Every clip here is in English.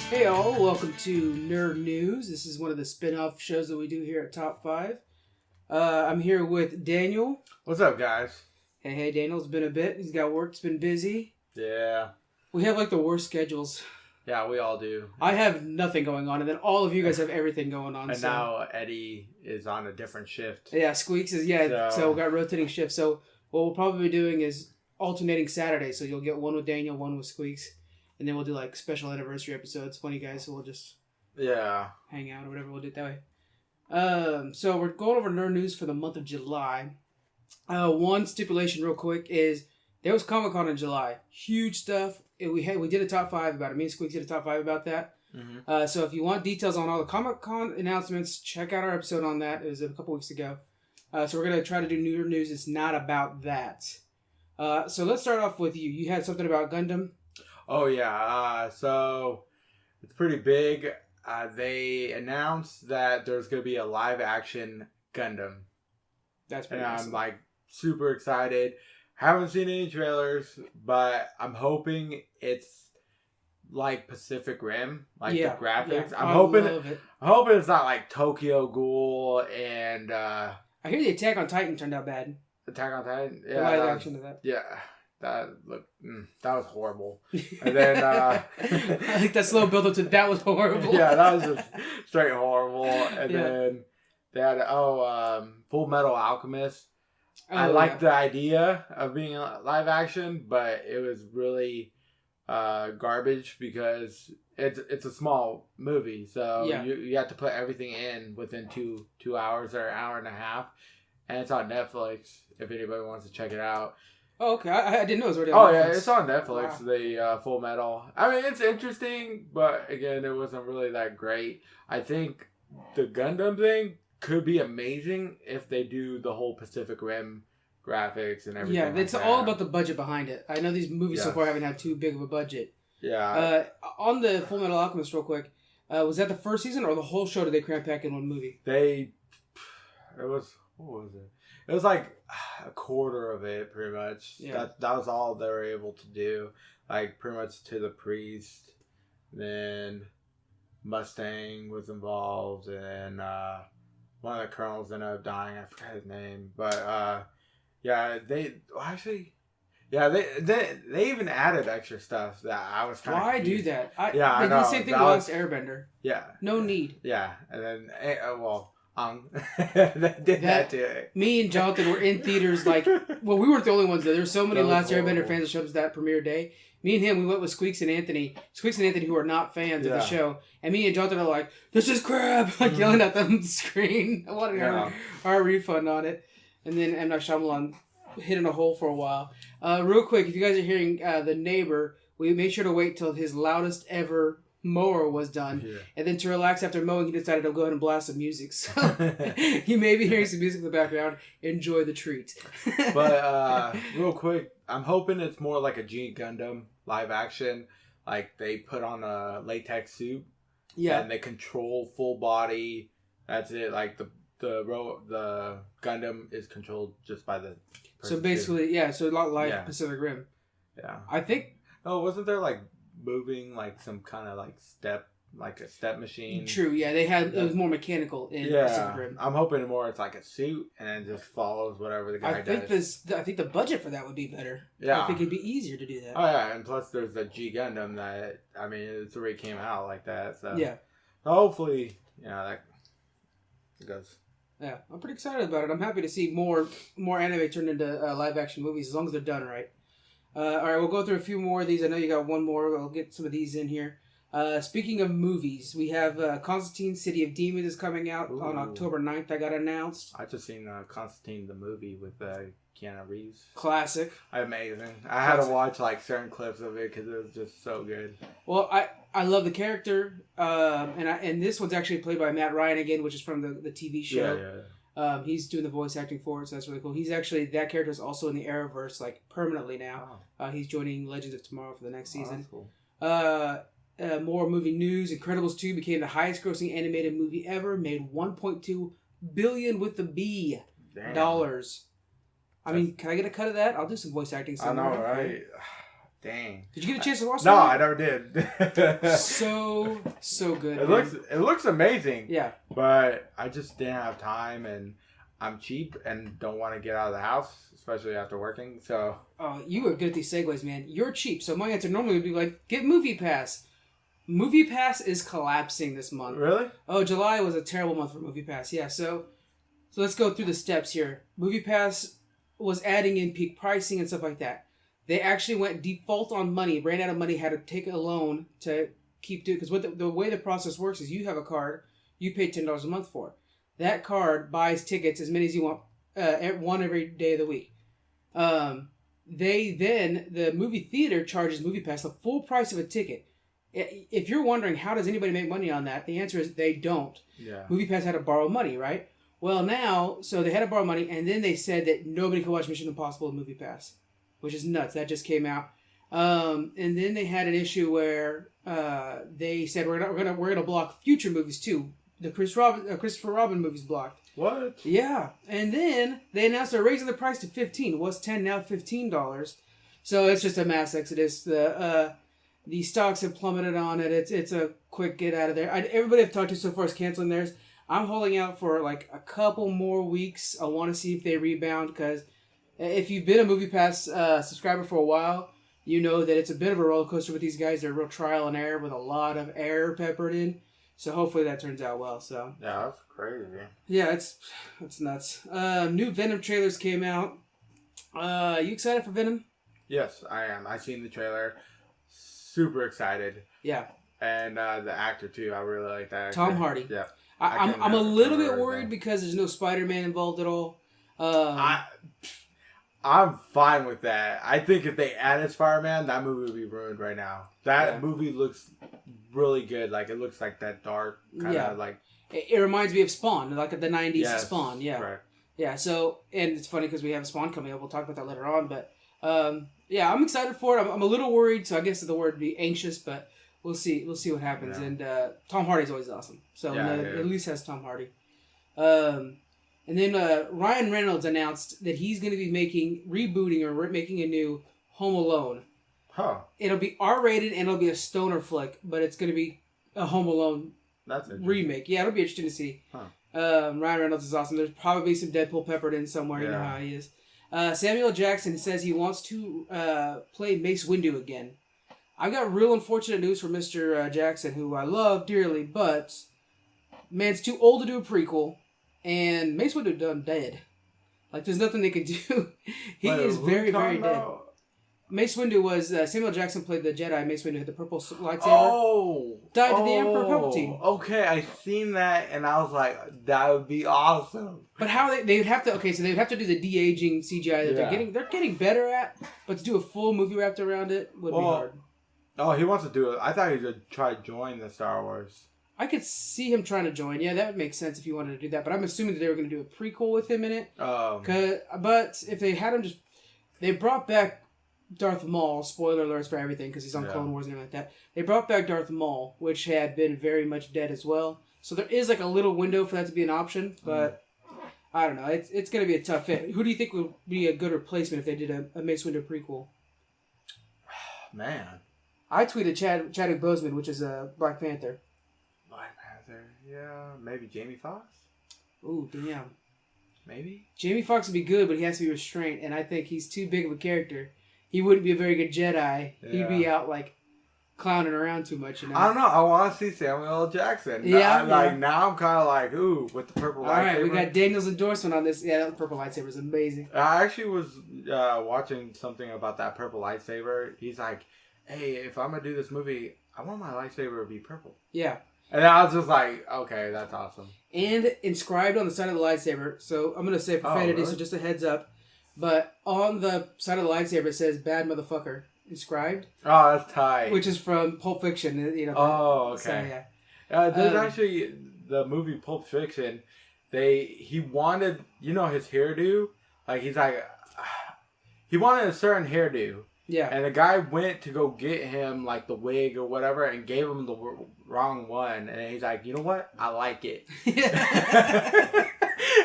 Hey all, welcome to Nerd News. This is one of the spin-off shows that we do here at Top 5. I'm here with Daniel. What's up, guys? Hey, Daniel. It's been a bit. He's got work. It's been busy. Yeah. We have like the worst schedules. Yeah, we all do. I have nothing going on, and then all of you guys have everything going on. And now Eddie is on a different shift. Yeah, Squeaks is, so we got rotating shifts. So what we'll probably be doing is alternating Saturdays. So you'll get one with Daniel, one with Squeaks. And then we'll do like special anniversary episodes. Funny guys, so we'll just hang out or whatever. We'll do it that way. So we're going over nerd news for the month of July. One stipulation real quick is there was Comic-Con in July. Huge stuff. We did a top 5 about it. Me and Squeaks did a top 5 about that. Mm-hmm. So if you want details on all the Comic-Con announcements, check out our episode on that. It was a couple weeks ago. So we're going to try to do nerd news. It's not about that. So let's start off with you. You had something about Gundam. Oh, yeah. So it's pretty big. They announced that there's going to be a live-action Gundam. That's pretty awesome. And I'm, like, super excited. Haven't seen any trailers, but I'm hoping it's like Pacific Rim, like the graphics. Yeah. I'm hoping it's not like Tokyo Ghoul and... I hear the Attack on Titan turned out bad. Attack on Titan? Yeah. The live action of that. Yeah. That was horrible. And then I think that slow build up to that was horrible. Yeah, that was just straight horrible. And then they had Full Metal Alchemist. I liked the idea of being a live action, but it was really garbage because it's a small movie, so you have to put everything in within two hours or an hour and a half, and it's on Netflix if anybody wants to check it out. Oh, okay. I didn't know it was already on Netflix. Yeah, it's on Netflix, wow. The Full Metal. I mean, it's interesting, but again, it wasn't really that great. I think the Gundam thing could be amazing if they do the whole Pacific Rim graphics and everything. Yeah, it's all about the budget behind it. I know these movies so far haven't had too big of a budget. Yeah. On the Full Metal Alchemist, real quick, was that the first season or the whole show did they cram pack in one movie? What was it? It was like a quarter of it, pretty much. Yeah. That was all they were able to do. Like, pretty much to the priest. Then Mustang was involved. And one of the colonels ended up dying. I forgot his name. But, they even added extra stuff that I was kind of Why do that? I did the same thing with Last Airbender. Yeah. No need. Yeah. And then, they did that too. Me and Jonathan were in theaters we weren't the only ones there. There were so many Last Airbender fans that showed us that premiere day. Me and him, we went with Squeaks and Anthony. Squeaks and Anthony, who are not fans of the show. And me and Jonathan are like, this is crap! Yelling at them on the screen. I wanted our refund on it. And then M. Night Shyamalan hit in a hole for a while. Real quick, if you guys are hearing The Neighbor, we made sure to wait till his loudest ever mower was done, and then to relax after mowing, he decided to go ahead and blast some music. So you may be hearing some music in the background. Enjoy the treat. But real quick, I'm hoping it's more like a G Gundam live action. Like they put on a latex suit, and they control full body. That's it. Like the Gundam is controlled just by the person. So basically, so a lot like Pacific Rim. Yeah, I think. Oh, wasn't there like moving like some kind of like a step machine? True, yeah, it was more mechanical in Pacific Rim. I'm hoping more it's like a suit and then just follows whatever the guy does. I think the budget for that would be better. Yeah, I think it'd be easier to do that. Oh yeah, and plus there's the G Gundam that it's already came out like that. So yeah, hopefully that goes. Yeah, I'm pretty excited about it. I'm happy to see more anime turned into live action movies as long as they're done right. All right, we'll go through a few more of these. I know you got one more. I'll get some of these in here. Speaking of movies, we have Constantine City of Demons is coming out on October 9th. That got announced. I just seen Constantine the movie with Keanu Reeves. Classic. Amazing. I had to watch like certain clips of it because it was just so good. Well, I love the character, and this one's actually played by Matt Ryan again, which is from the TV show. Yeah. He's doing the voice acting for it, so that's really cool. He's actually, that character is also in the Arrowverse, like, permanently now. Oh. He's joining Legends of Tomorrow for the next season. That's cool. More movie news. Incredibles 2 became the highest grossing animated movie ever, made $1.2 billion with the B dollars. I mean, can I get a cut of that? I'll do some voice acting somewhere. I know, right? Dang. Did you get a chance to watch No, that? I never did. so good. It looks amazing. Yeah. But I just didn't have time, and I'm cheap and don't want to get out of the house, especially after working. So. Oh, you were good at these segues, man. You're cheap, so my answer normally would be like, get Movie Pass. Movie Pass is collapsing this month. Really? Oh, July was a terrible month for Movie Pass. Yeah, so let's go through the steps here. Movie Pass was adding in peak pricing and stuff like that. They actually went default on money, ran out of money, had to take a loan to keep doing. Because the way the process works is you have a card, you pay $10 a month for. That card buys tickets as many as you want, one every day of the week. The movie theater charges Movie Pass the full price of a ticket. If you're wondering how does anybody make money on that, the answer is they don't. Yeah. Movie Pass had to borrow money, right? Well, now, so they had to borrow money, and then they said that nobody could watch Mission Impossible with Movie Pass, which is nuts. That just came out, and then they had an issue where they said we're gonna block future movies too. The Christopher Robin movies blocked. What? Yeah, and then they announced they're raising the price to $15. Was $10, now $15. So it's just a mass exodus. The stocks have plummeted on it. It's a quick get out of there. Everybody I've talked to so far is canceling theirs. I'm holding out for like a couple more weeks. I want to see if they rebound, because if you've been a Movie Pass subscriber for a while, you know that it's a bit of a roller coaster with these guys. They're real trial and error with a lot of error peppered in. So hopefully that turns out well. So yeah, that's crazy. Yeah, it's nuts. New Venom trailers came out. You excited for Venom? Yes, I am. I seen the trailer. Super excited. Yeah. And the actor too. I really like that actor. Tom Hardy. Yeah. I'm a little bit worried because there's no Spider-Man involved at all. I'm fine with that. I think if they added Spider-Man, that movie would be ruined right now. That movie looks really good. Like, it looks like that dark kind of like... It reminds me of Spawn, like the 90s Spawn. Yeah. Right. Yeah, so, and it's funny because we have Spawn coming up. We'll talk about that later on. But, yeah, I'm excited for it. I'm a little worried, so I guess the word would be anxious, but we'll see. We'll see what happens. Yeah. And Tom Hardy's always awesome. So, at least has Tom Hardy. And then Ryan Reynolds announced that he's going to be making a new Home Alone. Huh. It'll be R-rated and it'll be a stoner flick, but it's going to be a Home Alone remake. Yeah, it'll be interesting to see. Huh. Ryan Reynolds is awesome. There's probably some Deadpool peppered in somewhere. You know how he is. Samuel Jackson says he wants to play Mace Windu again. I've got real unfortunate news for Mr. Jackson, who I love dearly, but man's too old to do a prequel. And Mace Windu done dead. Like, there's nothing they could do. He is very, very dead. Mace Windu was... Samuel Jackson played the Jedi. Mace Windu had the purple lightsaber. Oh! Died to the Emperor Palpatine. Okay, I seen that, and I was like, that would be awesome. But how they would have to... Okay, so they would have to do the de-aging CGI that they're getting better at, but to do a full movie wrapped around it would be hard. Oh, he wants to do it. I thought he would try to join the Star Wars. I could see him trying to join. Yeah, that would make sense if he wanted to do that. But I'm assuming that they were going to do a prequel with him in it. But if they had him just... They brought back Darth Maul. Spoiler alerts for everything because he's on Clone Wars and everything like that. They brought back Darth Maul, which had been very much dead as well. So there is like a little window for that to be an option. But I don't know. It's going to be a tough fit. Who do you think would be a good replacement if they did a Mace Windu prequel? Man. I tweeted Chadwick Boseman, which is a Black Panther. Yeah, maybe Jamie Foxx? Ooh, damn. Maybe? Jamie Foxx would be good, but he has to be restrained, and I think he's too big of a character. He wouldn't be a very good Jedi. Yeah. He'd be out, like, clowning around too much, you know? I don't know. I want to see Samuel L. Jackson. Yeah. Now I'm kind of like, ooh, with the purple lightsaber. All right, we got Daniel's endorsement on this. Yeah, that purple lightsaber is amazing. I actually was watching something about that purple lightsaber. He's like, hey, if I'm going to do this movie, I want my lightsaber to be purple. Yeah. And I was just like, okay, that's awesome. And inscribed on the side of the lightsaber, so I'm going to say profanity, so just a heads up. But on the side of the lightsaber, it says, bad motherfucker, inscribed. Oh, that's tight. Which is from Pulp Fiction, you know. Oh, okay. So, yeah. There's actually, the movie Pulp Fiction, he wanted, you know, his hairdo? Like, he's like, he wanted a certain hairdo. Yeah. And the guy went to go get him, like, the wig or whatever, and gave him the wrong one. And he's like, you know what? I like it.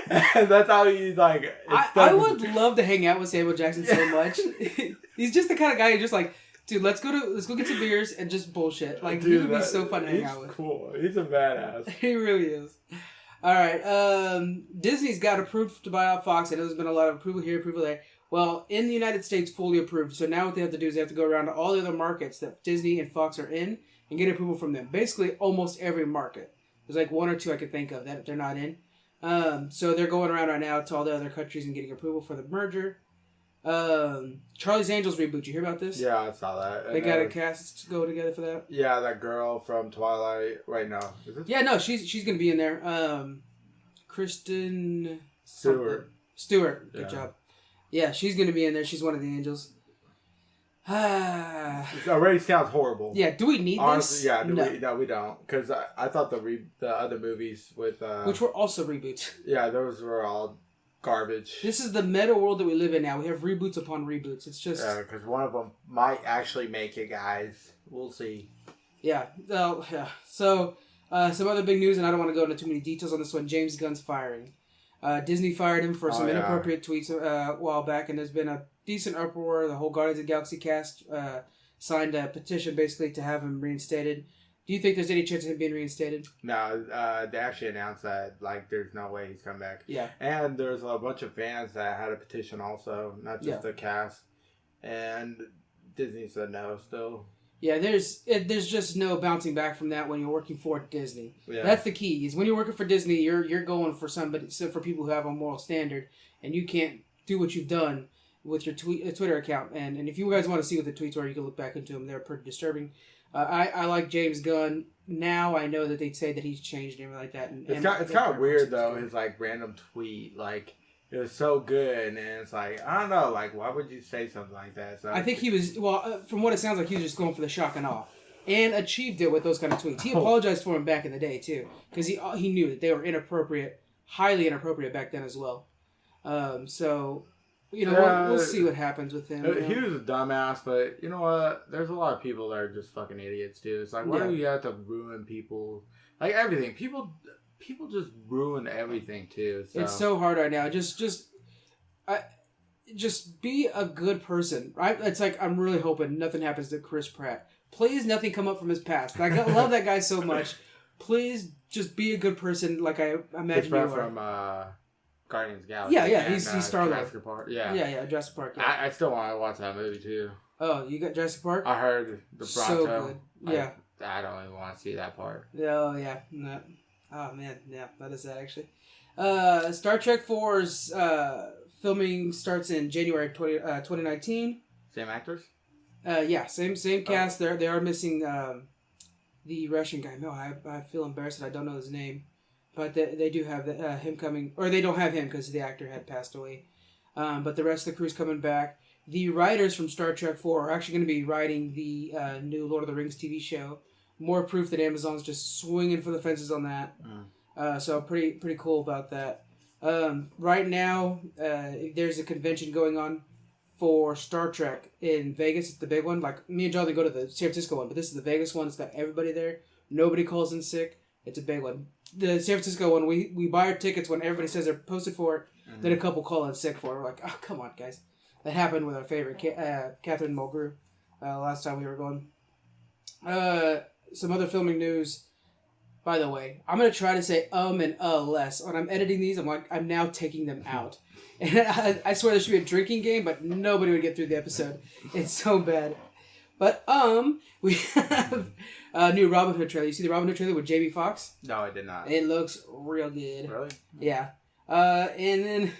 And that's how he's like... I would love to hang out with Samuel Jackson so much. He's just the kind of guy who just, like, Dude, let's go get some beers and just bullshit. Like, dude, he would be so fun to hang out with. Cool. He's a badass. He really is. All right. Disney's got approved to buy out Fox. I know there's been a lot of approval here, approval there. Well, in the United States, fully approved. So now what they have to do is they have to go around to all the other markets that Disney and Fox are in and get approval from them. Basically, almost every market. There's like one or two I could think of that they're not in. So they're going around right now to all the other countries and getting approval for the merger. Charlie's Angels reboot. You hear about this? Yeah, I saw that. They got a cast to go together for that. Yeah, that girl from Twilight. Wait, no. Is it? Yeah, no, she's gonna be in there. Kristen Stewart. Good job. Yeah, she's gonna be in there. She's one of the angels. It already sounds horrible. Yeah, do we need Honestly, this? Yeah, no, we don't. Because I thought the other movies with which were also reboots. Yeah, those were all garbage. This is the meta world that we live in now. We have reboots upon reboots. It's just because one of them might actually make it, guys. We'll see. Yeah. Yeah. So some other big news, and I don't want to go into too many details on this one. James Gunn's firing. Disney fired him for some inappropriate tweets a while back, and there's been a decent uproar. The whole Guardians of the Galaxy cast signed a petition basically to have him reinstated. Do you think there's any chance of him being reinstated? No, they actually announced that there's no way he's coming back. Yeah. And there's a bunch of fans that had a petition also, not just the cast. And Disney said no still. Yeah, there's just no bouncing back from that when you're working for Disney. Yeah. That's the key. Is when you're working for Disney, you're going for somebody, so for people who have a moral standard, and you can't do what you've done with your Twitter account. And if you guys want to see what the tweets were, you can look back into them. They're pretty disturbing. I like James Gunn. Now I know that they'd say that he's changed and everything like that. And it's kind of weird though. His random tweet, it was so good, and it's I don't know, why would you say something like that? So I think he was from what it sounds like, he was just going for the shock and awe, and achieved it with those kind of tweets. He apologized for him back in the day too, because he knew that they were inappropriate, highly inappropriate back then as well. So. We'll see what happens with him. He was a dumbass, but you know what? There's a lot of people that are just fucking idiots too. It's why do you have to ruin people? Everything. People just ruin everything too. So. It's so hard right now. Just be a good person, right? It's I'm really hoping nothing happens to Chris Pratt. Please, nothing come up from his past. I love that guy so much. Please, just be a good person, like I imagine you are. From Guardians of the Galaxy. Yeah, he's Star-Lord. Jurassic Park. Yeah, Jurassic Park. Yeah. I still want to watch that movie too. Oh, you got Jurassic Park? I heard the Bronto. So good. Yeah. I don't even want to see that part. Oh, yeah. No. Oh, man. Yeah, that is that, actually. Star Trek 4's filming starts in January 2019. Same actors? Yeah, same cast. They are missing the Russian guy. No, I feel embarrassed that I don't know his name. But they do have him coming, or they don't have him because the actor had passed away. But the rest of the crew's coming back. The writers from Star Trek 4 are actually going to be writing the new Lord of the Rings TV show. More proof that Amazon's just swinging for the fences on that. So pretty cool about that. Right now, there's a convention going on for Star Trek in Vegas. It's the big one. Me and John, they go to the San Francisco one, but this is the Vegas one. It's got everybody there. Nobody calls in sick. It's a big one. The San Francisco one, we buy our tickets when everybody says they're posted for it. Then a couple call in sick for it. We're like, oh, come on, guys. That happened with our favorite, Catherine Mulgrew, last time we were going. Some other filming news. By the way, I'm going to try to say and less. When I'm editing these, I'm now taking them out. And I swear there should be a drinking game, but nobody would get through the episode. It's so bad. But, we have a new Robin Hood trailer. You see the Robin Hood trailer with Jamie Foxx? No, I did not. It looks real good. Really? Yeah. And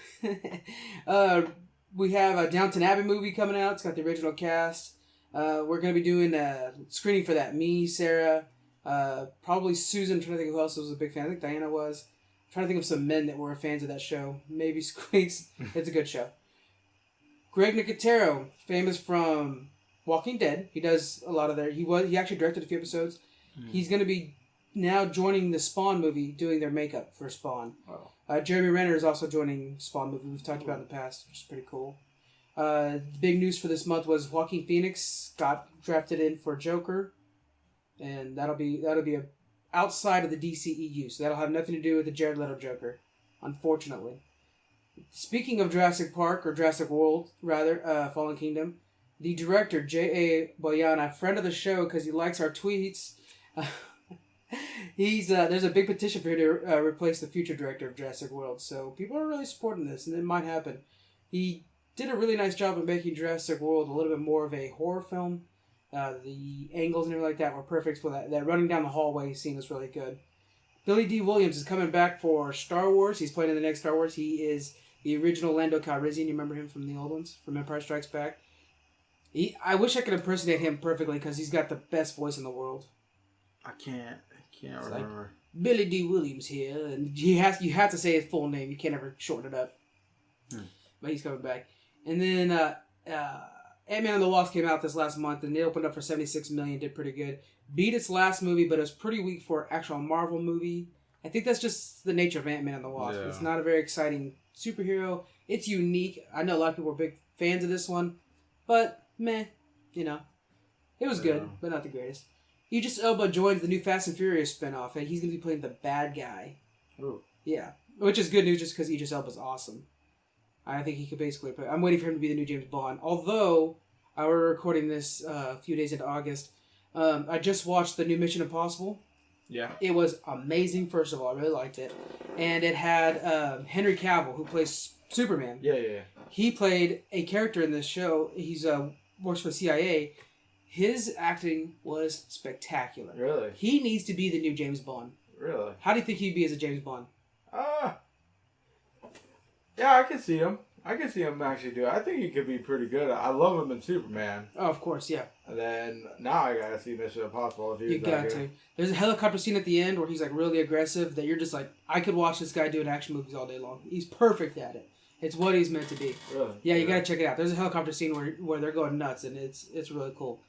then, we have a Downton Abbey movie coming out. It's got the original cast. We're going to be doing a screening for that. Me, Sarah, probably Susan. I'm trying to think of who else was a big fan. I think Diana was. I'm trying to think of some men that were fans of that show. Maybe Squeaks. It's a good show. Greg Nicotero, famous from Walking Dead. He does a lot of there. He actually directed a few episodes. He's going to be now joining the Spawn movie, doing their makeup for Spawn. Wow. Jeremy Renner is also joining Spawn movie. We've talked about in the past, which is pretty cool. Big news for this month was Joaquin Phoenix got drafted in for Joker, and that'll be outside of the DCEU, so that'll have nothing to do with the Jared Leto Joker, unfortunately. Speaking of Jurassic Park, or Jurassic World rather, Fallen Kingdom, the director, J.A. Boyana, friend of the show because he likes our tweets. There's a big petition for him to replace the future director of Jurassic World. So people are really supporting this, and it might happen. He did a really nice job of making Jurassic World a little bit more of a horror film. The angles and everything like that were perfect for that. That running down the hallway scene was really good. Billy D. Williams is coming back for Star Wars. He's playing in the next Star Wars. He is the original Lando Calrissian. You remember him from the old ones, from Empire Strikes Back? I wish I could impersonate him perfectly because he's got the best voice in the world. I can't remember. Like, Billy D. Williams here, and you have to say his full name. You can't ever shorten it up. But he's coming back. And then Ant-Man and the Wasp came out this last month, and they opened up for $76 million. Did pretty good. Beat its last movie, but it was pretty weak for an actual Marvel movie. I think that's just the nature of Ant-Man and the Wasp. Yeah. It's not a very exciting superhero. It's unique. I know a lot of people are big fans of this one, but meh, it was good, but not the greatest. Idris Elba joins the new Fast and Furious spinoff, and he's going to be playing the bad guy. Ooh. Yeah, which is good news just because Idris Elba's awesome. I think he could basically play. I'm waiting for him to be the new James Bond. Although, we're recording this a few days into August. I just watched the new Mission Impossible. Yeah. It was amazing, first of all. I really liked it. And it had Henry Cavill, who plays Superman. Yeah. He played a character in this show. He's works for the CIA. His acting was spectacular. Really? He needs to be the new James Bond. Really? How do you think he'd be as a James Bond? Yeah, I can see him. I can see him actually do it. I think he could be pretty good. I love him in Superman. Oh, of course, yeah. And then now I gotta see Mission Impossible if he was You got to. There's a helicopter scene at the end where he's like really aggressive that you're just like, I could watch this guy doing action movies all day long. He's perfect at it. It's what he's meant to be. Really? Yeah, you gotta check it out. There's a helicopter scene where they're going nuts, and it's really cool.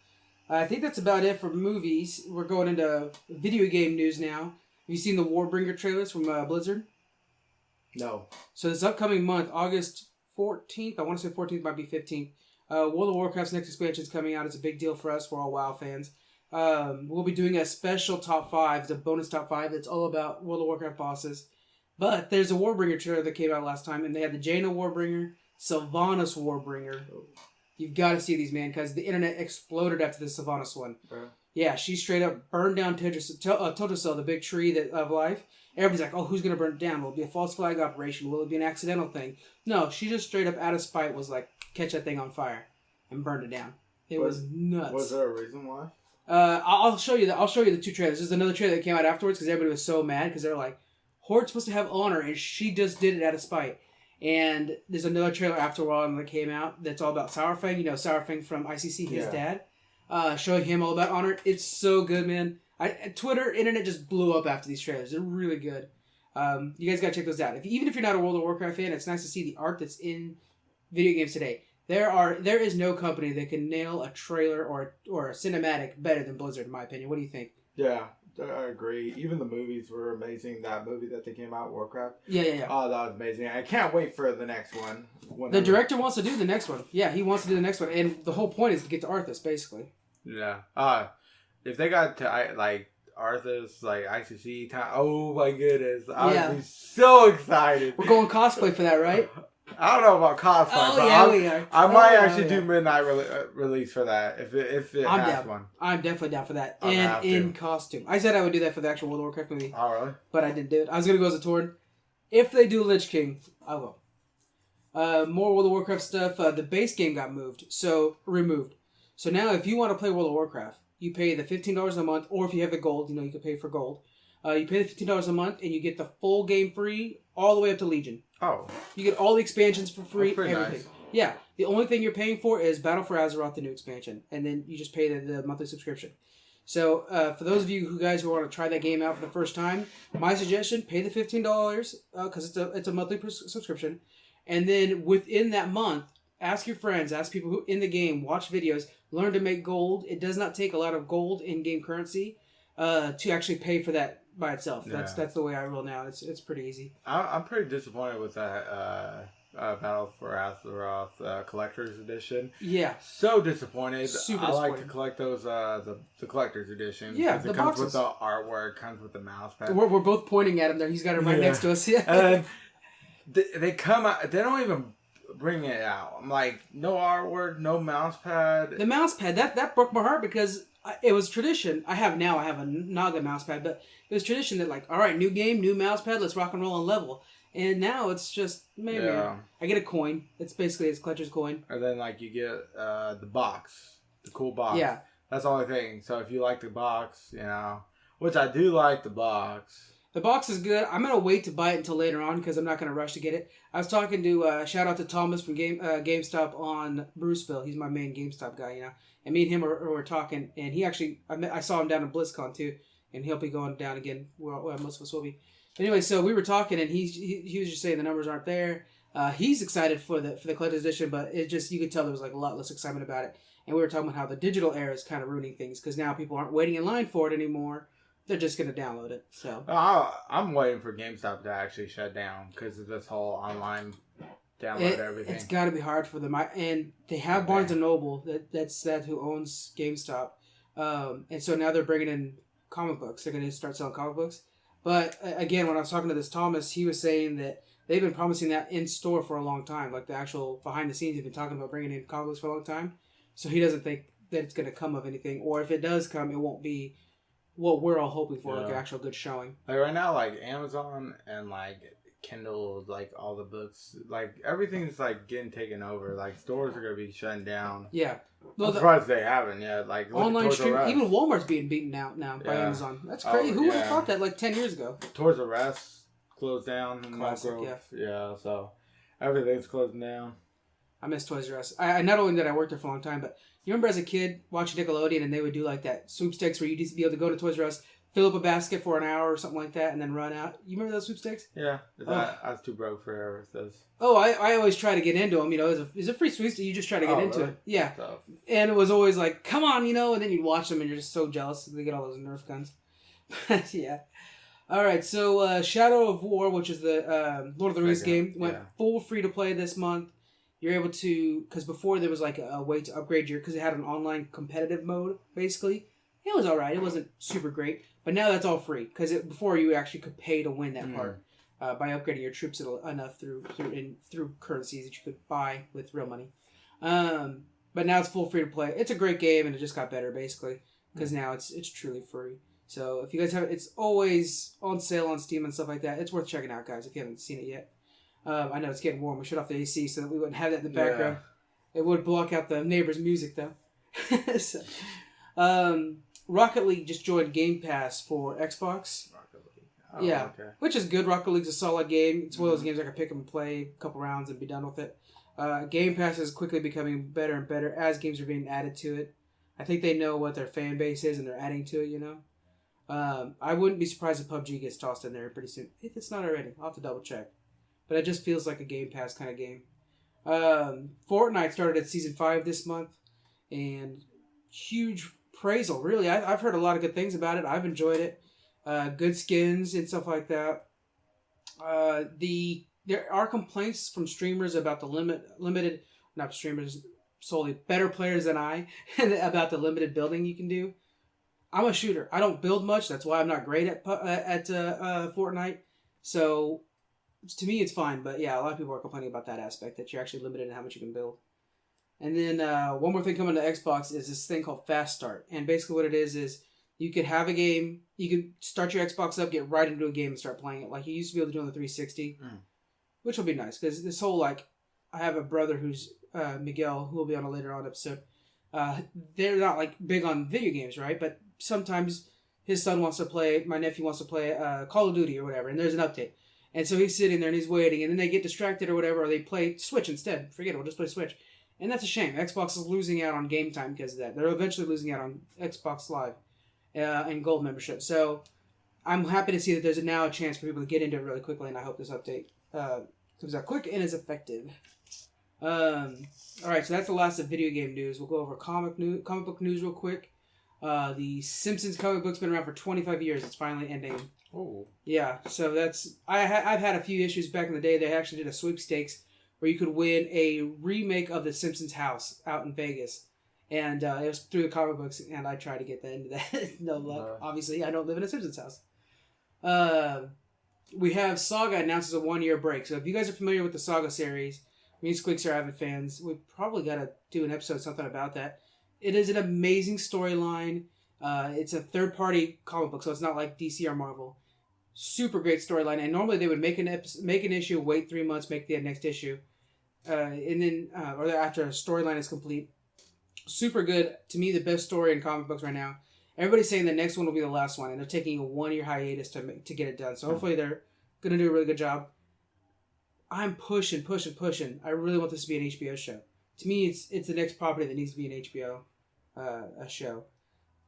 I think that's about it for movies. We're going into video game news now. Have you seen the Warbringer trailers from Blizzard? No. So this upcoming month, August 14th, I want to say 14th, might be 15th, World of Warcraft's next expansion is coming out. It's a big deal for us. We're all WoW fans. We'll be doing a special top 5, it's a bonus top 5 that's all about World of Warcraft bosses. But there's a Warbringer trailer that came out last time, and they had the Jaina Warbringer, Sylvanas Warbringer. You've got to see these, man, because the internet exploded after the Sylvanas one. Yeah, she straight up burned down Teldrassil, the big tree of life. Everybody's like, oh, who's going to burn it down? Will it be a false flag operation? Will it be an accidental thing? No, she just straight up out of spite was like, catch that thing on fire and burned it down. It was nuts. Was there a reason why? I'll show you the 2 trailers. There's another trailer that came out afterwards because everybody was so mad because they're like, Horde's supposed to have honor and she just did it out of spite. And there's another trailer after a while that came out that's all about Sourfang. Sourfang from ICC, his dad. Showing him all about honor. It's so good, man. Twitter, internet just blew up after these trailers. They're really good. You guys gotta check those out. Even if you're not a World of Warcraft fan, it's nice to see the art that's in video games today. There is no company that can nail a trailer or a cinematic better than Blizzard, in my opinion. What do you think? Yeah, I agree. Even the movies were amazing. That movie that they came out, Warcraft. Yeah. Oh, that was amazing. I can't wait for the next one. The director wants to do the next one. Yeah, he wants to do the next one. And the whole point is to get to Arthas, basically. Yeah. If they got to, Arthas, ICC time, oh my goodness. I would be so excited. We're going cosplay for that, right? I don't know about cosplay, but we are. I might actually do midnight release for that if it I'm has down. one. I'm definitely down for that. And in costume. I said I would do that for the actual World of Warcraft movie. Oh, really? But I didn't do it. I was going to go as a Tauren. If they do Lich King, I will. More World of Warcraft stuff. The base game got removed. So now if you want to play World of Warcraft, you pay the $15 a month, or if you have the gold, you can pay for gold. You pay the $15 a month, and you get the full game free all the way up to Legion. Oh. You get all the expansions for free, everything. Nice. Yeah. The only thing you're paying for is Battle for Azeroth, the new expansion, and then you just pay the monthly subscription. So for those of you guys who want to try that game out for the first time, my suggestion, pay the $15 because it's a monthly subscription. And then within that month, ask your friends, ask people who in the game, watch videos, learn to make gold. It does not take a lot of gold in-game currency to actually pay for that by itself. Yeah. That's the way I roll now. It's pretty easy. I'm pretty disappointed with that Battle for Azeroth Collector's Edition. Yeah. So disappointed. Super I like disappointed. to collect those the Collector's Edition. Yeah, the comes boxes. With the artwork, comes with the mouse pad. We're both pointing at him there. He's got it right next to us. Yeah. And they come out. They don't even bring it out. I'm like, no artwork, no mouse pad. The mouse pad, that broke my heart because it was tradition. I have a Naga mouse pad, but it was tradition that like, all right, new game, new mouse pad, let's rock and roll on level. And now it's just, maybe I get a coin. It's basically it's Clutcher's coin. And then like you get the box, the cool box. Yeah. That's the only thing. So if you like the box, which I do like the box. The box is good. I'm going to wait to buy it until later on because I'm not going to rush to get it. I was talking to, shout out to Thomas from GameStop on Bruceville. He's my main GameStop guy, And me and him were talking, and he actually, I saw him down in BlizzCon too, and he'll be going down again where most of us will be. Anyway, so we were talking, and he was just saying the numbers aren't there. He's excited for the collector's edition, but it just, you could tell there was like a lot less excitement about it. And we were talking about how the digital era is kind of ruining things because now people aren't waiting in line for it anymore. They're just going to download it. So I'm waiting for GameStop to actually shut down because of this whole online download everything. It's got to be hard for them. And they have Barnes & Noble. That's who owns GameStop. And so now they're bringing in comic books. They're going to start selling comic books. But again, when I was talking to this Thomas, he was saying that they've been promising that in store for a long time. Like the actual behind the scenes, they've been talking about bringing in comic books for a long time. So he doesn't think that it's going to come of anything. Or if it does come, it won't be what we're all hoping for, like an actual good showing. Like right now, like Amazon and like Kindle, like all the books, like everything's like getting taken over. Like stores are gonna be shutting down. Yeah, I'm surprised they haven't yet. Like online streaming, even Walmart's being beaten out now by Amazon. That's crazy. Who would have thought that like 10 years ago? Toys R Us closed down. Classic, yeah. So everything's closing down. I miss Toys R Us. I not only did I work there for a long time, but you remember as a kid watching Nickelodeon and they would do like that sweepstakes where you'd just be able to go to Toys R Us, fill up a basket for an hour or something like that, and then run out. You remember those sweepstakes? Yeah. I was too broke for those. Oh, I always try to get into them. It's a free sweepstakes. You just try to get into it. Yeah. Tough. And it was always like, come on, and then you'd watch them and you're just so jealous. They get all those Nerf guns. Yeah. All right, so Shadow of War, which is the Lord of the Rings game, went full free to play this month. You're able to, because before there was like a way to upgrade because it had an online competitive mode, basically. It was all right. It wasn't super great, but now that's all free because before you actually could pay to win that part by upgrading your troops enough through currencies that you could buy with real money. But now it's full free to play. It's a great game and it just got better basically because now it's truly free. So if you guys haven't, it's always on sale on Steam and stuff like that. It's worth checking out, guys, if you haven't seen it yet. I know it's getting warm. We shut off the AC so that we wouldn't have that in the background. It would block out the neighbor's music, though. So, Rocket League just joined Game Pass for Xbox. Rocket League. Oh, okay. Which is good. Rocket League's a solid game. It's one of those games I can pick up and play a couple rounds and be done with it. Game Pass is quickly becoming better and better as games are being added to it. I think they know what their fan base is and they're adding to it, I wouldn't be surprised if PUBG gets tossed in there pretty soon. If it's not already. I'll have to double check. But it just feels like a Game Pass kind of game. Fortnite started at Season 5 this month. And huge praisal, really. I've heard a lot of good things about it. I've enjoyed it. Good skins and stuff like that. There are complaints from streamers about the limited, not streamers, solely better players than I, about the limited building you can do. I'm a shooter. I don't build much. That's why I'm not great at Fortnite. So to me, it's fine. But yeah, a lot of people are complaining about that aspect, that you're actually limited in how much you can build. And then one more thing coming to Xbox is this thing called Fast Start. And basically what it is you could have a game, you could start your Xbox up, get right into a game and start playing it like you used to be able to do on the 360, which will be nice. Because this whole, I have a brother who's Miguel, who will be on a later on episode. They're not big on video games, right? But sometimes his son wants to play, my nephew wants to play Call of Duty or whatever, and there's an update. And so he's sitting there and he's waiting, and then they get distracted or whatever, or they play Switch instead. Forget it, we'll just play Switch. And that's a shame. Xbox is losing out on game time because of that. They're eventually losing out on Xbox Live and Gold membership. So I'm happy to see that there's now a chance for people to get into it really quickly, and I hope this update comes out quick and is effective. All right, so that's the last of video game news. We'll go over comic book news real quick. The Simpsons comic book's been around for 25 years. It's finally ending. Oh. Yeah, so that's... I've had a few issues back in the day. They actually did a sweepstakes where you could win a remake of The Simpsons house out in Vegas. And it was through the comic books, and I tried to get into that. No luck. Obviously, I don't live in a Simpsons house. We have Saga announces a 1-year break. So if you guys are familiar with the Saga series, Me and Squeaks are avid fans. We probably got to do an episode, something about that. It is an amazing storyline. It's a third-party comic book, so it's not like DC or Marvel. Super great storyline, and normally they would make an issue, wait 3 months, make the next issue, and then or after a storyline is complete. Super good. To me, the best story in comic books right now. Everybody's saying the next one will be the last one, and they're taking a 1-year hiatus to get it done. So hopefully they're going to do a really good job. I'm pushing. I really want this to be an HBO show. To me, it's the next property that needs to be an HBO a show.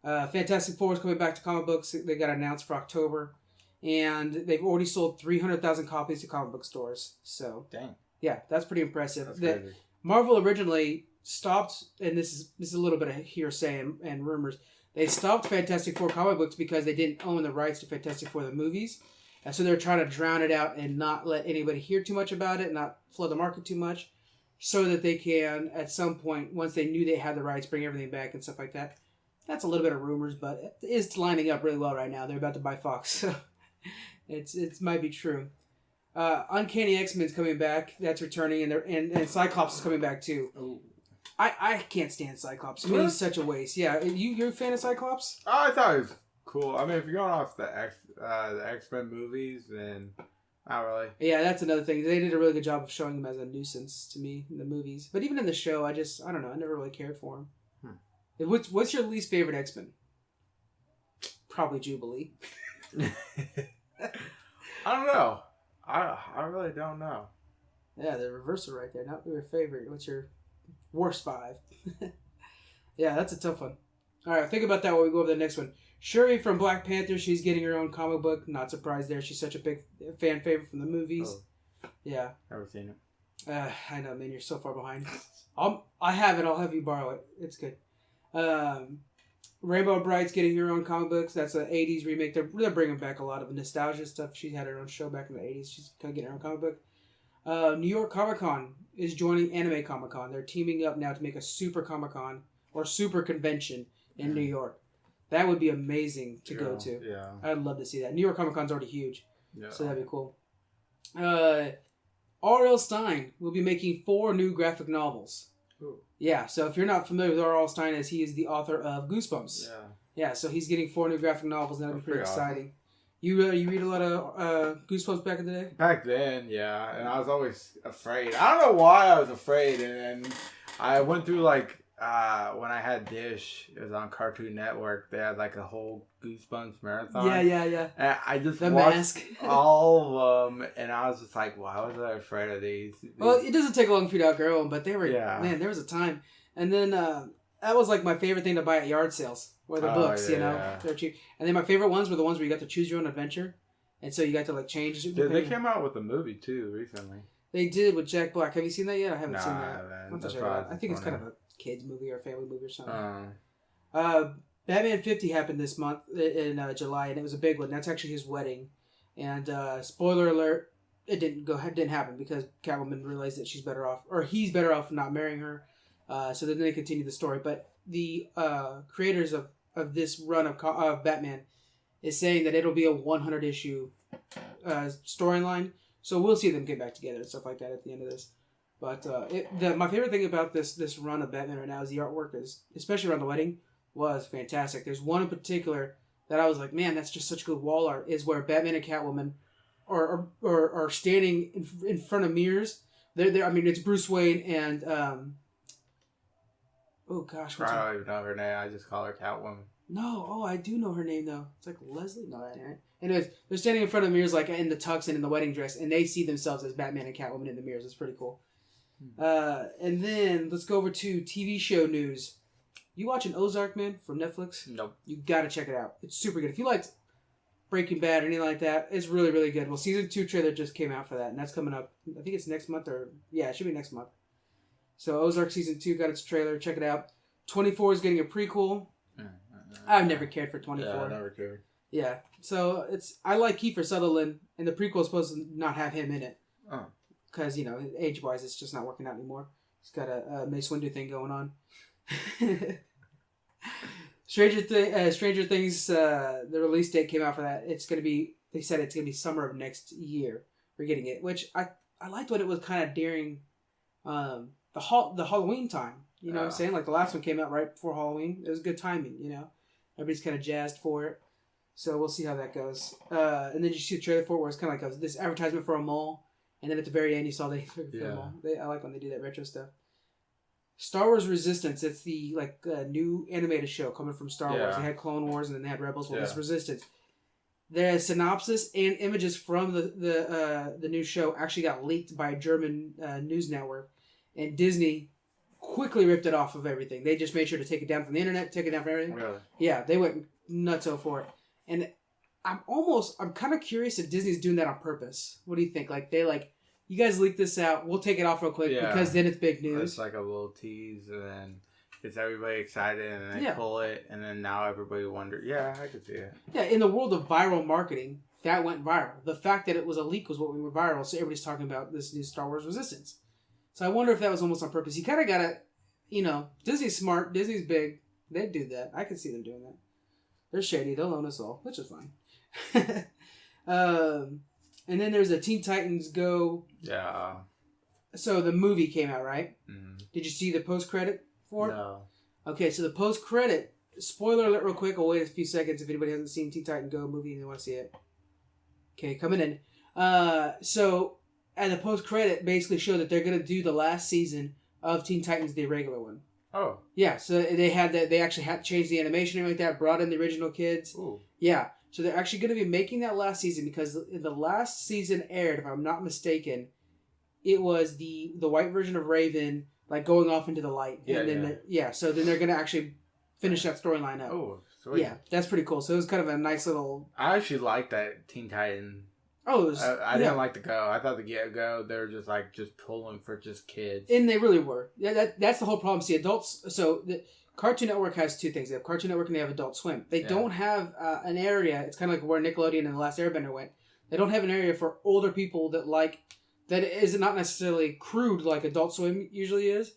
Fantastic Four is coming back to comic books. They got announced for October, and they've already sold 300,000 copies to comic book stores. So, dang, yeah, that's pretty impressive. That's crazy. Marvel originally stopped, and this is a little bit of hearsay and rumors. They stopped Fantastic Four comic books because they didn't own the rights to Fantastic Four the movies, and so they're trying to drown it out and not let anybody hear too much about it, not flood the market too much, so that they can at some point, once they knew they had the rights, bring everything back and stuff like that. That's a little bit of rumors, but it is lining up really well right now. They're about to buy Fox, so it might be true. Uncanny X-Men's coming back. That's returning, and Cyclops is coming back too. Ooh. I can't stand Cyclops. To me, he's such a waste. Yeah, you're a fan of Cyclops? Oh, I thought it was cool. I mean, if you're going off the X-Men movies, then not really. Yeah, that's another thing. They did a really good job of showing him as a nuisance to me in the movies. But even in the show, I don't know. I never really cared for him. What's your least favorite X-Men? Probably Jubilee. I don't know. I really don't know. Yeah, the reversal right there. Not your favorite. What's your worst 5? Yeah, that's a tough one. All right, think about that while we go over the next one. Shuri from Black Panther, she's getting her own comic book. Not surprised there. She's such a big fan favorite from the movies. Oh. Yeah. Never seen it. I know, man. You're so far behind. I have it. I'll have you borrow it. It's good. Rainbow Bright's getting her own comic books. That's an 80s remake. They're bringing back a lot of nostalgia stuff. She had her own show back in the 80s. She's kind of getting her own comic book. New York Comic Con is joining Anime Comic Con. They're teaming up now to make a super Comic Con or super convention in New York. That would be amazing to go to. Yeah. I'd love to see that. New York Comic Con's already huge. Yeah. So that'd be cool. R.L. Stein will be making 4 new graphic novels. Ooh. Yeah, so if you're not familiar with R.L. Stein, as he is the author of Goosebumps. Yeah. Yeah, so he's getting 4 new graphic novels, and that'll be pretty exciting. Awesome. You read a lot of Goosebumps back in the day? Back then, yeah, and I was always afraid. I don't know why I was afraid, and I went through when I had Dish, it was on Cartoon Network. They had a whole Goosebumps marathon. Yeah. And I just the watched mask. all of them, and I was just like, why was I afraid of these? Well, it doesn't take long for you to outgrow them, but they were, man, there was a time. And then that was my favorite thing to buy at yard sales, were the books, they're cheap. And then my favorite ones were the ones where you got to choose your own adventure, and so you got to change. They came out with a movie too recently. They did with Jack Black. Have you seen that yet? I haven't seen that. I haven't. I think it's kind of a kids movie or a family movie or something. Batman 50 happened this month in July, and it was a big one. That's actually his wedding. And spoiler alert, it didn't happen because Catwoman realized that she's better off, or he's better off not marrying her. So then they continue the story. But the creators of this run of Batman is saying that it'll be a 100 issue storyline. So we'll see them get back together and stuff like that at the end of this. But my favorite thing about this run of Batman right now is the artwork, especially around the wedding, was fantastic. There's one in particular that I was like, man, that's just such good wall art, is where Batman and Catwoman are standing in front of mirrors. I mean, it's Bruce Wayne and oh gosh, I don't even know her name. I just call her Catwoman. No, I do know her name though. It's like Leslie. No, that ain't. Anyways, they're standing in front of mirrors in the tux and in the wedding dress, and they see themselves as Batman and Catwoman in the mirrors. It's pretty cool. And then let's go over to TV show news. You watching Ozark, man, from Netflix? Nope. You gotta check it out. It's super good. If you liked Breaking Bad or anything like that, it's really, really good. Well, season 2 trailer just came out for that, and that's coming up. I think it's next month, it should be next month. So Ozark season 2 got its trailer. Check it out. 24 is getting a prequel. I've never cared for 24. Yeah, I never cared. Yeah, so I like Kiefer Sutherland, and the prequel is supposed to not have him in it. Oh. Because, age-wise, it's just not working out anymore. He's got a Mace Windu thing going on. Stranger Things, the release date came out for that. They said it's going to be summer of next year. We're getting it, which I liked what it was kind of daring the Halloween time. You know what I'm saying? Like the last one came out right before Halloween. It was good timing, you know. Everybody's kind of jazzed for it. So we'll see how that goes. And then you see the trailer for it where it's kind of like this advertisement for a mall. And then at the very end you saw the mall. I like when they do that retro stuff. Star Wars Resistance. It's the new animated show coming from Star Wars. They had Clone Wars and then they had Rebels. Well, this Resistance. The synopsis and images from the new show actually got leaked by a German news network. And Disney quickly ripped it off of everything. They just made sure to take it down from the internet, take it down from everything. Really? Yeah, they went nutso for it. And I'm kind of curious if Disney's doing that on purpose. What do you think? You guys leak this out, we'll take it off real quick because then it's big news. It's like a little tease and then gets everybody excited and then they pull it and then now everybody wonders. Yeah, I could see it. Yeah, in the world of viral marketing, that went viral. The fact that it was a leak was what went viral, so everybody's talking about this new Star Wars Resistance. So I wonder if that was almost on purpose. You kind of got to, Disney's smart, Disney's big. They'd do that. I could see them doing that. They're shady. They'll own us all, which is fine. And then there's a Teen Titans Go. Yeah. So the movie came out, right? Mm-hmm. Did you see the post-credit for it? No. Okay, so the post-credit, spoiler alert real quick. I'll wait a few seconds if anybody hasn't seen Teen Titans Go movie and they want to see it. Okay, coming in. So at the post-credit basically showed that they're going to do the last season of Teen Titans, the regular one. Oh. Yeah, so they had that. They actually had changed the animation and like that, brought in the original kids. Ooh. Yeah. So they're actually going to be making that last season because the last season aired, if I'm not mistaken, it was the white version of Raven going off into the light. Yeah, and then so then they're going to actually finish that storyline up. Oh, sweet. Yeah, that's pretty cool. So it was kind of a nice little... I actually liked that Teen Titan. Oh, it was... I didn't like the Go. I thought the Go, they were just pulling for just kids. And they really were. Yeah, that's the whole problem. See, adults... So... Cartoon Network has two things. They have Cartoon Network and they have Adult Swim. They don't have an area. It's kind of like where Nickelodeon and The Last Airbender went. They don't have an area for older people that is not necessarily crude like Adult Swim usually is.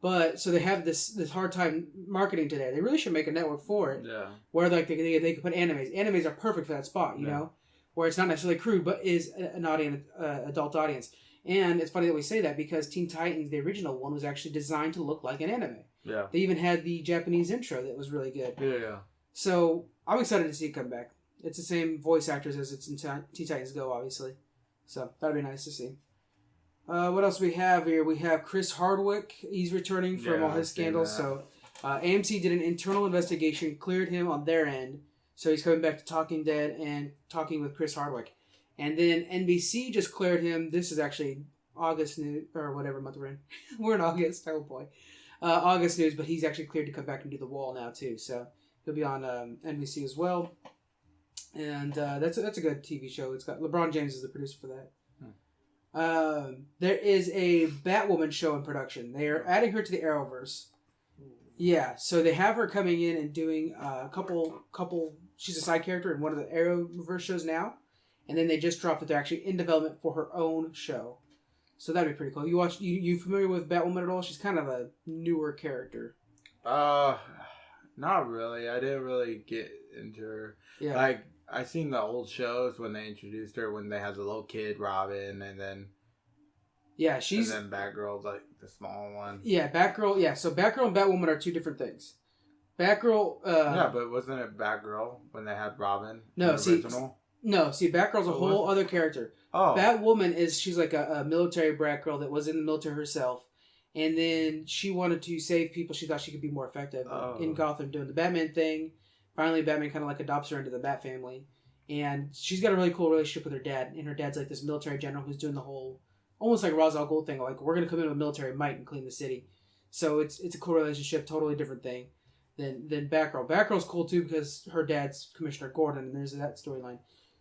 But so they have this hard time marketing today. They really should make a network for it. Yeah. Where they could put animes. Animes are perfect for that spot, you know, where it's not necessarily crude, but is an adult audience. And it's funny that we say that because Teen Titans, the original one, was actually designed to look like an anime. Yeah. They even had the Japanese intro that was really good. Yeah. So I'm excited to see it come back. It's the same voice actors as it's in Teen Titans Go, obviously. So that'd be nice to see. What else we have here? We have Chris Hardwick. He's returning from all his scandals. So AMC did an internal investigation, cleared him on their end. So he's coming back to Talking Dead and talking with Chris Hardwick. And then NBC just cleared him. This is actually August news, or whatever month we're in. We're in August. Oh boy. August news, but he's actually cleared to come back and do The Wall now too. So he'll be on NBC as well. And that's a good TV show. It's got LeBron James is the producer for that. There is a Batwoman show in production. They are adding her to the Arrowverse. Yeah, so they have her coming in and doing a couple. She's a side character in one of the Arrowverse shows now, and then they just dropped that they're actually in development for her own show. So that'd be pretty cool. You familiar with Batwoman at all? She's kind of a newer character. Not really. I didn't really get into her. Yeah. I seen the old shows when they introduced her, when they had the little kid Robin, and then and then Batgirl, the small one. Yeah, Batgirl. Yeah, so Batgirl and Batwoman are two different things. Batgirl. But wasn't it Batgirl when they had Robin? No, original? Batgirl's a whole other character. Oh. Batwoman she's like a military brat girl that was in the military herself. And then she wanted to save people. She thought she could be more effective in Gotham doing the Batman thing. Finally, Batman kind of adopts her into the Bat family. And she's got a really cool relationship with her dad. And her dad's like this military general who's doing the whole, almost like Ra's al Ghul thing. Like, we're going to come in with military might and clean the city. So it's a cool relationship, totally different thing than Batgirl. Batgirl's cool too because her dad's Commissioner Gordon and there's that storyline.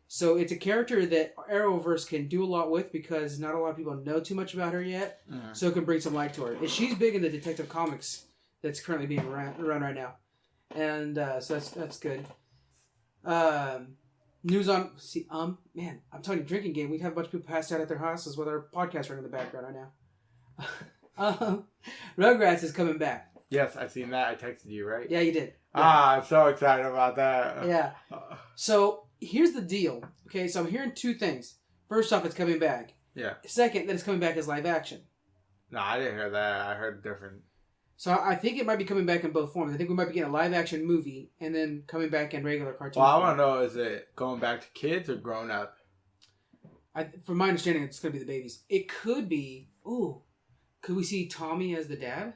So it's a character that Arrowverse can do a lot with because not a lot of people know too much about her yet. Mm-hmm. So it can bring some light to her. And she's big in the Detective Comics that's currently being run right now. And so that's good. News on... man, I'm telling you, drinking game. We'd have a bunch of people passed out at their houses with our podcast running in the background right now. Rugrats is coming back. Yes, I've seen that. I texted you, right? Yeah, you did. Yeah. I'm so excited about that. Yeah. So... here's the deal. Okay, so I'm hearing two things. First off, it's coming back. Yeah. Second, that it's coming back as live action. No, I didn't hear that. I heard different. So I think it might be coming back in both forms. I think we might be getting a live action movie and then coming back in regular cartoon. Well, I want to know, is it going back to kids or grown up? From my understanding, it's going to be the babies. It could be. Ooh, could we see Tommy as the dad?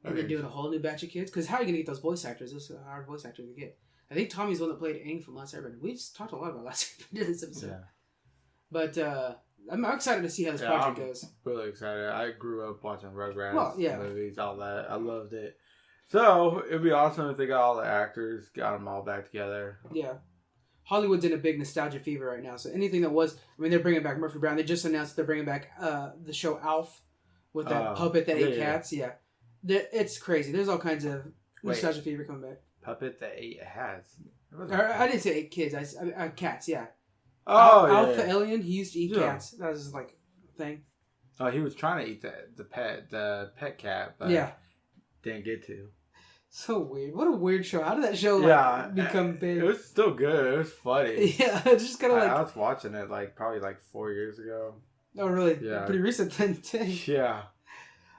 And then doing a whole new batch of kids? Because how are you going to get those voice actors? Those are hard voice actors to get. I think Tommy's the one that played Aang from Last Airbender. We just talked a lot about Last Airbender this episode. Yeah. But I'm excited to see how this project goes. Really excited. I grew up watching Rugrats movies, all that. I loved it. So it'd be awesome if they got all the actors, got them all back together. Yeah. Hollywood's in a big nostalgia fever right now. So anything that was, they're bringing back Murphy Brown. They just announced they're bringing back the show Alf with that puppet that ate cats. Yeah. It's crazy. There's all kinds of nostalgia fever coming back. Puppet that ate hats. I didn't say ate kids. I cats. Yeah. Oh, Alf the alien. He used to eat cats. That was his thing. Oh, he was trying to eat the pet cat, but didn't get to. So weird. What a weird show. How did that show become big? It was still good. It was funny. Yeah, it's just kind of I was watching it probably 4 years ago. Oh, really? Yeah. Pretty recent then. Yeah.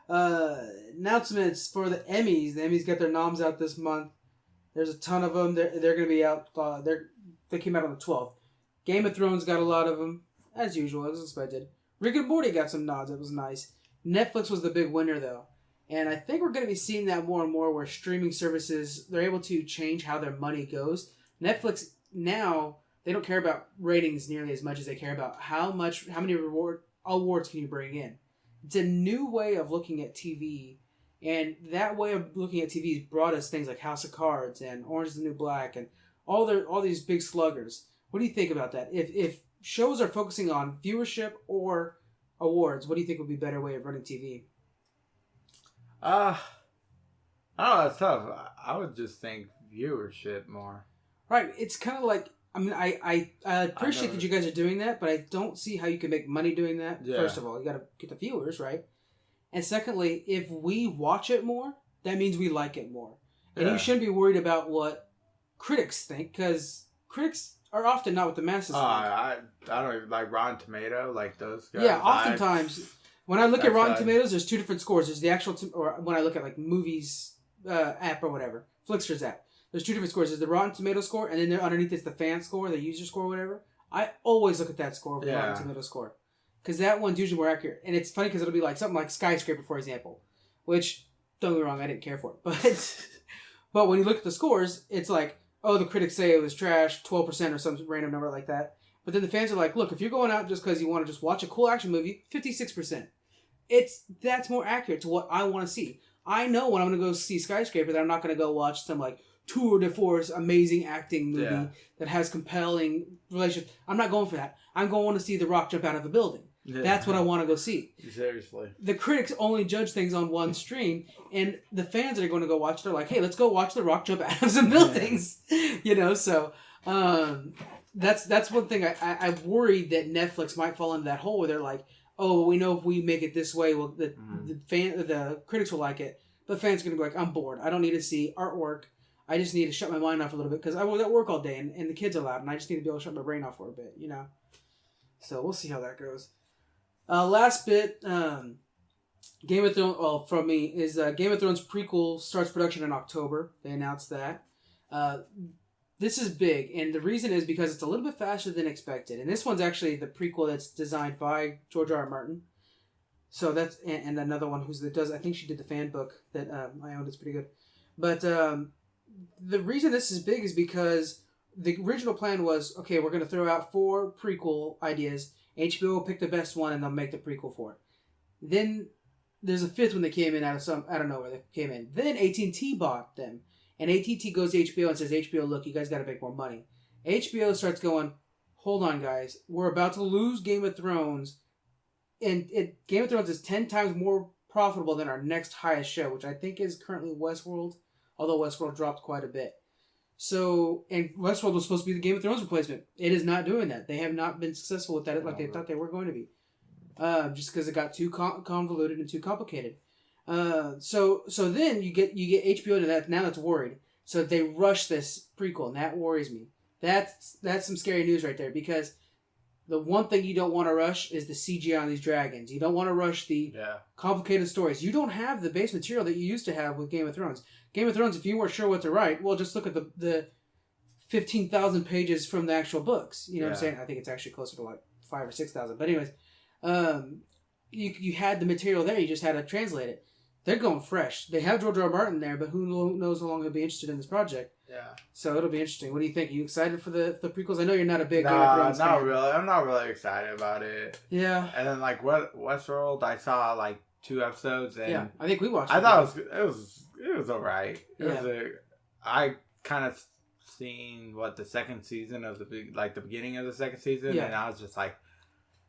Announcements for the Emmys. The Emmys got their noms out this month. There's a ton of them. They're going to be out. They came out on the 12th. Game of Thrones got a lot of them, as usual, as expected. Rick and Morty got some nods. It was nice. Netflix was the big winner, though. And I think we're going to be seeing that more and more where streaming services, they're able to change how their money goes. Netflix, now, they don't care about ratings nearly as much as they care about how many awards can you bring in. It's a new way of looking at TV. And that way of looking at TV has brought us things like House of Cards and Orange is the New Black and all these big sluggers. What do you think about that? If shows are focusing on viewership or awards, what do you think would be a better way of running TV? I don't know. That's tough. I would just think viewership more. Right. It's kind of like, I appreciate that you guys are doing that, but I don't see how you can make money doing that. Yeah. First of all, you got to get the viewers, right? And secondly, if we watch it more, that means we like it more. And you shouldn't be worried about what critics think, because critics are often not what the masses think. I don't even like Rotten Tomato, like those guys. Yeah, oftentimes... When I look at Rotten Tomatoes, there's two different scores. There's the actual, or when I look at movies app or whatever, Flickster's app, there's two different scores. There's the Rotten Tomato score, and then underneath it's the fan score, the user score, whatever. I always look at that score, the Rotten Tomato score, because that one's usually more accurate. And it's funny because it'll be something like Skyscraper, for example, which, don't get me wrong, I didn't care for it, but when you look at the scores, it's the critics say it was trash, 12% or some random number like that. But then the fans are like, look, if you're going out just because you want to just watch a cool action movie, 56%. That's more accurate to what I want to see. I know when I'm going to go see Skyscraper that I'm not going to go watch some tour de force amazing acting movie that has compelling relationships. I'm not going for that. I'm going to see The Rock jump out of a building. Yeah. That's what I want to go see. Seriously. The critics only judge things on one stream, and the fans that are going to go watch, they're like, hey, let's go watch The Rock jump out of some buildings. So that's one thing I'm worried that Netflix might fall into that hole where they're like, oh, we know if we make it this way, well, the critics will like it. But fans are going to be like, I'm bored. I don't need to see artwork. I just need to shut my mind off a little bit because I was at work all day and the kids are loud and I just need to be able to shut my brain off for a bit, So we'll see how that goes. Last bit, Game of Thrones, from me, is Game of Thrones prequel starts production in October. They announced that. This is big, and the reason is because it's a little bit faster than expected. And this one's actually the prequel that's designed by George R.R. Martin. So that's and another one I think she did the fan book that I owned. It's pretty good. But the reason this is big is because the original plan was, okay, we're going to throw out 4 prequel ideas. HBO will pick the best one, and they'll make the prequel for it. Then there's a 5th one that came in out of nowhere. That came in. Then AT&T bought them. And AT&T goes to HBO and says, HBO, look, you guys got to make more money. HBO starts going, hold on, guys. We're about to lose Game of Thrones. And Game of Thrones is 10 times more profitable than our next highest show, which I think is currently Westworld, although Westworld dropped quite a bit. So, and Westworld was supposed to be the Game of Thrones replacement. It is not doing that. They have not been successful with that like they thought they were going to be. Just because it got too convoluted and too complicated. So then you get HBO into that. Now that's worried. So they rush this prequel, and that worries me. That's some scary news right there because The one thing you don't want to rush is the CGI on these dragons. You don't want to rush the complicated stories. You don't have the base material that you used to have with Game of Thrones. Game of Thrones, if you weren't sure what to write, well, just look at the 15,000 pages from the actual books. You know what I'm saying? I think it's actually closer to like 5,000 or 6,000. But anyways, you had the material there. You just had to translate it. They're going fresh. They have George R. R. Martin there, but who knows how long he'll be interested in this project. Yeah. So it'll be interesting. What do you think? Are you excited for the prequels? I know you're not a big Game of Thrones fan. Not really. I'm not really excited about it. Yeah. And then like Westworld, I saw like 2 episodes. And I think we watched. I thought it was alright. I kind of seen the second season of the beginning of the second season, and I was just like,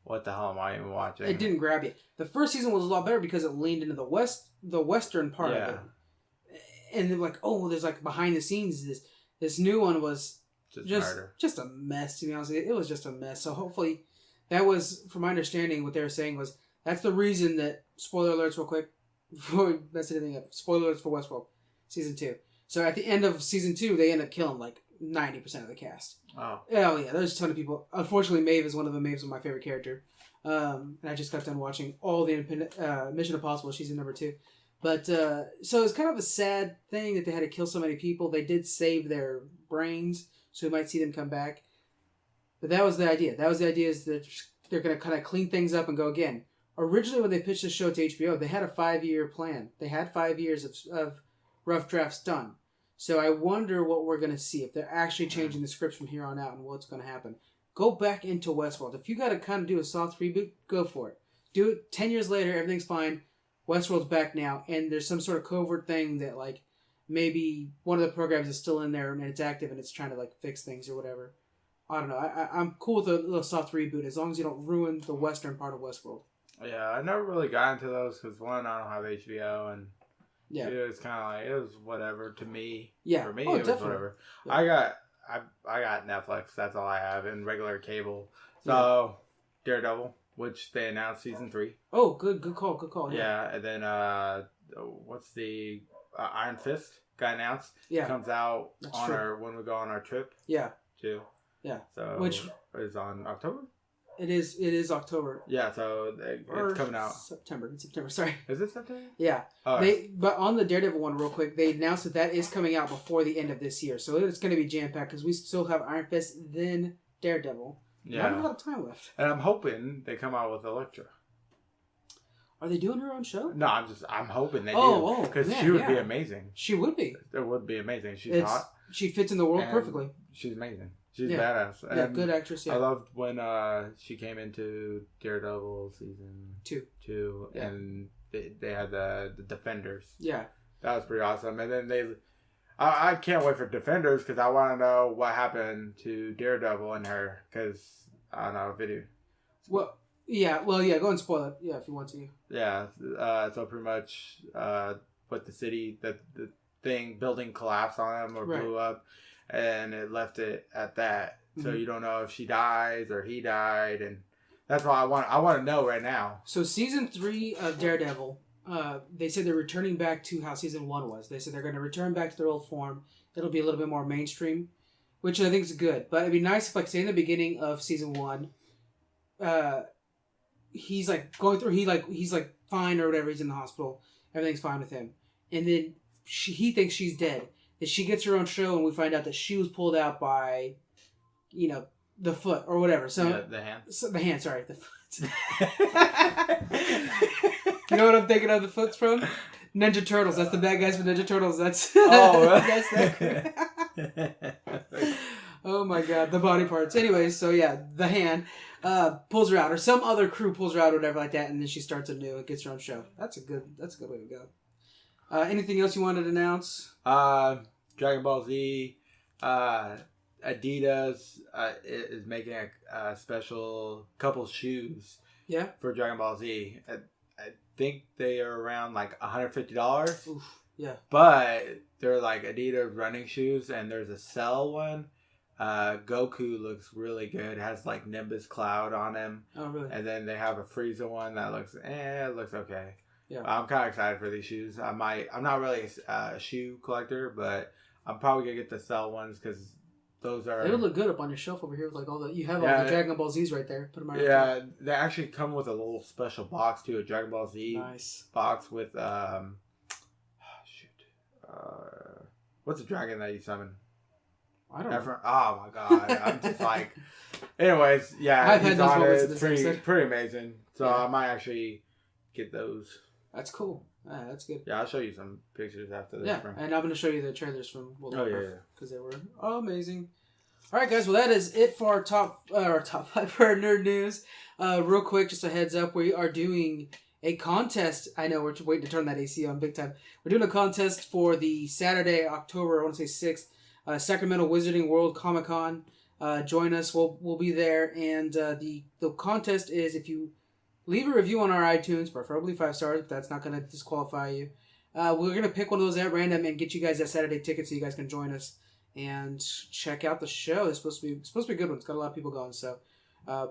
what the hell am I even watching? It didn't grab you. The first season was a lot better because it leaned into the western part of it. And they're like, oh, there's like behind the scenes. This new one was just a mess, to be honest with you. It was just a mess. So hopefully that was, from my understanding, what they were saying was that's the reason that, spoiler alerts real quick, before we mess anything up, spoiler alerts for Westworld, season 2. So at the end of season 2, they end up killing like 90% of the cast. Oh yeah, there's a ton of people. Unfortunately, Maeve is one of them. Maeve's my favorite character. And I just got done watching all the Mission Impossible. She's in number 2. But, so it's kind of a sad thing that they had to kill so many people. They did save their brains, so we might see them come back. But that was the idea. Is that they're going to kind of clean things up and go again. Originally, when they pitched the show to HBO, they had a 5-year plan. They had 5 years of rough drafts done. So I wonder what we're going to see, if they're actually changing the scripts from here on out and what's going to happen. Go back into Westworld. If you got to kind of do a soft reboot, go for it. Do it 10 years later, everything's fine. Westworld's back now, and there's some sort of covert thing that, like, maybe one of the programs is still in there and it's active and it's trying to, like, fix things or whatever. I don't know. I'm cool with a little soft reboot as long as you don't ruin the western part of Westworld. Yeah, I never really got into those because, one, I don't have HBO, and it was kind of like, it was whatever to me. Yeah. For me, it was whatever. Yeah. I got Netflix. That's all I have, and regular cable. So, Daredevil, which they announced season 3. Oh, good call. Yeah, and then what's the Iron Fist got announced? Yeah, comes out when we go on our trip. Yeah, too. Yeah, so which is on October. It is October. Yeah, so it's coming out September. It's September. Sorry. Is it September? Yeah. But on the Daredevil one, real quick, they announced that is coming out before the end of this year, so it's going to be jam packed because we still have Iron Fist, then Daredevil. Yeah. Not a lot of time left. And I'm hoping they come out with Elektra. Are they doing her own show? No, I'm hoping they do. Because she would be amazing. She would be. It would be amazing. She's hot. She fits in the world perfectly. She's amazing. She's badass. Yeah, good actress, I loved when she came into Daredevil season 2. And they had the Defenders. Yeah. That was pretty awesome. And then I can't wait for Defenders because I want to know what happened to Daredevil and her because I don't know, video. Go and spoil it. Yeah, if you want to. Yeah, so pretty much what the city, the building collapsed on them or blew up, and it left it at that. Mm-hmm. So you don't know if she dies or he died, and that's why I want to know right now. So season 3 of Daredevil. They said they're returning back to how season 1 was. They said they're going to return back to their old form. It'll be a little bit more mainstream, which I think is good. But it'd be nice if, like, say in the beginning of season 1, he's like going through. He's like fine or whatever. He's in the hospital. Everything's fine with him, and then he thinks she's dead. That she gets her own show, and we find out that she was pulled out by, the foot or whatever. So the hand. So, the hand. Sorry, the foot. You know what I'm thinking of the foot's from? Ninja Turtles. That's the bad guys from Ninja Turtles. That's oh my god, the body parts. Anyways, so yeah, the hand pulls her out, or some other crew pulls her out, or whatever like that, and then she starts anew and gets her own show. That's a good way to go. Anything else you wanted to announce? Dragon Ball Z, Adidas is making a special couple shoes. Yeah. For Dragon Ball Z, I think they are around like $150. Oof, yeah. But they're like Adidas running shoes, and there's a Cell one. Goku looks really good. It has like Nimbus Cloud on him. Oh, really? And then they have a Frieza one that looks okay. Yeah. I'm kind of excited for these shoes. I'm not really a shoe collector, but I'm probably gonna get the Cell ones because those are. They would look good up on your shelf over here with like all the. You have all the Dragon Ball Z's right there. Put them right. Yeah, they actually come with a little special box too, a Dragon Ball Z box with what's the dragon that you summon? I don't know. Oh my god, I'm just like. Anyways, yeah, I've had those moments. It's pretty amazing. So I might actually get those. That's cool. That's good. Yeah, I'll show you some pictures after this. Yeah, and I'm going to show you the trailers from World of Warcraft because they were amazing. All right, guys. Well, that is it for our top 5 for our nerd news. Real quick, just a heads up: we are doing a contest. I know we're waiting to turn that AC on big time. We're doing a contest for the Saturday, October, I want to say 6th, Sacramento Wizarding World Comic Con. Join us. We'll be there, and the contest is if you leave a review on our iTunes, preferably 5 stars, but that's not going to disqualify you. We're going to pick one of those at random and get you guys that Saturday ticket so you guys can join us and check out the show. It's supposed to be a good one. It's got a lot of people going. So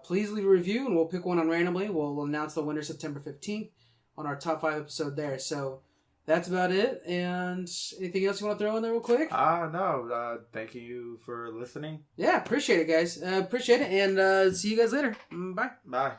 please leave a review and we'll pick one on randomly. We'll announce the winner September 15th on our top 5 episode there. So that's about it. And anything else you want to throw in there real quick? No. Thank you for listening. Yeah, appreciate it, guys. Appreciate it. And see you guys later. Bye. Bye.